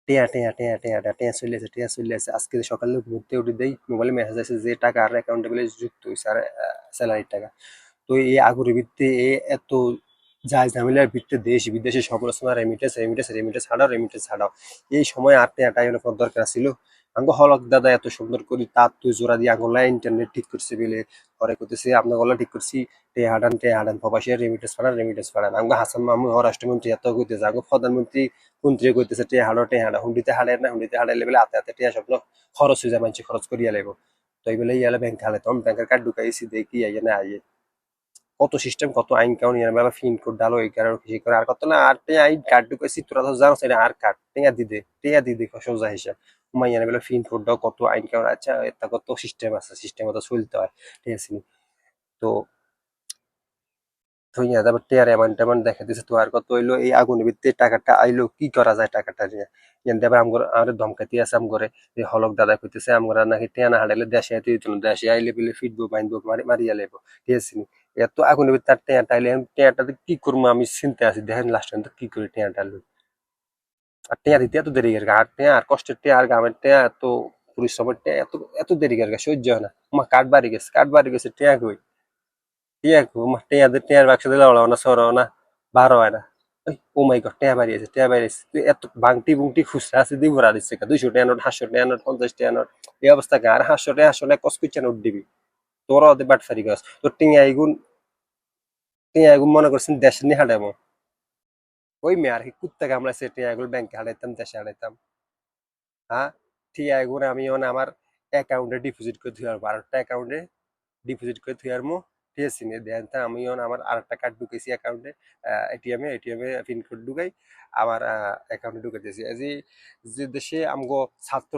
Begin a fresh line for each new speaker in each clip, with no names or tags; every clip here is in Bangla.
টেয়া চলে আছে আজকে সকালে ঘুরতে উঠে দেই মোবাইলে মেসেজ আছে যে টাকা আর অ্যাকাউন্টে বলে যুক্ত হয়েছে আর স্যালারির টাকা। তো এই আগুনের ভিত্তি এত যায় ঝামেলার ভিত্তিতে দেশ বিদেশে সমালোচনা রেমিটেন্স ছাড়াও এই সময় আর টেয়াটাই হলো দরকার ছিল। আঙ্গ হলক দাদা এত সুন্দর করে তার তুই জোড়া দিয়ে আঙুলা ইন্টারনেট ঠিক করছে বলে পরে করতেছে আপনার গলা ঠিক করছি টেহাডান প্রবাসী রেমিটেন্স পাঠান আঙ্গ হাসান মামু রাষ্ট্রমন্ত্রী এত কইতেছে আঙ্গ প্রধানমন্ত্রী মন্ত্রী কইতেছে টেহাডা হুন্ডিতে হাড়ে লেবেলে হাতে হাতে টেহা স্বপ্ন খরচ হয়ে যায় মানুষ খরচ করিয়া লাগবো। তো এই বলে ইয়ালে ব্যাংক হালে তখন ব্যাংকের কার্ড ঢুকাইছি দেখি আইয়ে না আইয়ে কত সিস্টেম কত আইন কানুন ইয়ার বেলা ফিন কোড ডালো এই কারণে কিছু করে আর কত না আর আইন কার্ড ঢুকাইছি তোরা তো জানো সেটা আর কার্ড টেয়া দিদে সোজা হিসাব মাইয়ার বেলা ফিন কোড দাও কত আইন কানুন আচ্ছা এটা কত সিস্টেম আছে সিস্টেম মতো চলতে হয় ঠিক আছে নি? তো ধুইয়া তারপর টেয়ার এমন দেখা দিছে তো আর কত হইলো এই আগুনের ভিতরে টাকাটা আইলো কি করা যায় টাকাটা নিয়ে ইয়ান দেবার আমার ধমকাতি আছে আমগরে যে হলক দাদা কইতেছে আমগরা নাকি টেয়া না হারাইলে দেশে আইতে দিত না দেশে আইলে বলে ফিটবো বাইনবো মারিয়া লেবো ঠিক আছে নি? এত আগুনের ভিতরে তার টেয়াটা আইলে টেয়াটাতে কি করবো আমি চিন্তা আছি দেখেন লাস্ট পর্যন্ত কি করি টেয়াটা লই আর টেয়া দিতে এত দেরি গেছে আর টেয়া আর কষ্টের টেয়া আর গ্রামের টেয়া এত পরিশ্রমের টেয়া এত এত দেরি গেছে সহ্য হয় না আমার কাঠ বাড়ি গেছে টেয়া কই টিয়া টিয়াদের টিয়ার বাক্স দিলে ওড়াও না সরাও না বার হয় না ও মাই গড টিয়া বাড়িয়েছে তুই এত বাংটি বুংটি খুচরা আছে দিব ভরা দিচ্ছে 200 টাকা নোট 500 টাকা নোট 50 টাকা নোট এই অবস্থা কে আর 500 টাকা কস কুইচা নোট দিবি তোরা ওদের বাটফারি গাছ তোর টিয়া এগুন মনে করছেন দেশ নিয়ে হাঁটাবো ওই মেয়ে আর কি কুত্তা কামড়াইছে টিয়া এগুলো ব্যাংকে হাঁটাইতাম দেশে হাঁটাইতাম হ্যাঁ টিয়া এগুলো আমি আমার অ্যাকাউন্টে ডিপোজিট করে দিই আর 12টা অ্যাকাউন্টে ডিপোজিট করে থুই আরমু ঠিক আছে নি দেন তা আমি আমার আরেকটা কার্ড ঢুকেছি অ্যাকাউন্টে এটিএমে পিন কোড ঢুকাই আমার অ্যাকাউন্টে ঢুকে দিয়েছি এই যে দেশে আমগো ছাত্র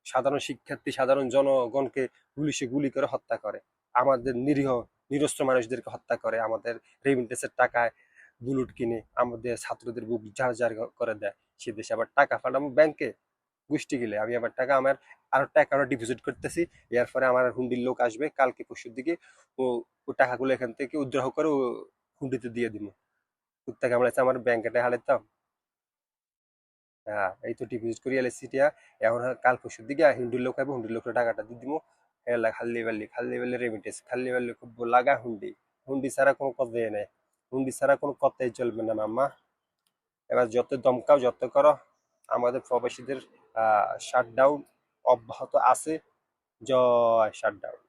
সাধারণ শিক্ষার্থী সাধারণ জনগণকে পুলিশে গুলি করে হত্যা করে আমাদের নিরীহ নিরস্ত্র মানুষদেরকে হত্যা করে আমাদের রেমিটেন্সের টাকায় বুলেট কিনে আমাদের ছাত্রদের বুক ঝাড় করে দেয় সে দেশে আবার টাকা পাঠাবো ব্যাংকে গোষ্ঠী গেলে আমি আবার টাকা আমার আরো টাকা আরো ডিপোজিট করতেছি এর পরে আমার হুন্ডির লোক আসবে কালকে পরশুর দিকে ও ও টাকাগুলো এখান থেকে উদ্ধার করে ও হুন্ডিতে দিয়ে দিব কুত্তা কামড়াইছে আমার ব্যাংকে হারাইতাম হ্যাঁ এই তো ডিপোজিট করি এলএসসি টিয়া এখন কাল পরশুর দিকে হুন্ডির লোক আসবে হুন্ডির লোকের টাকাটা দিয়ে দিব এলা খাল্লি বাল্লি রেমিটেন্স খাল্লি বাল্লি খুব লাগা হুন্ডি হুন্ডি ছাড়া কোনো কথাই নেই হুন্ডি ছাড়া কোনো কথাই চলবে না মাম্মা এবার যত দমকাও যত করো আমাদের প্রবাসীদের শাটডাউন অব্যাহত আছে জয় শাটডাউন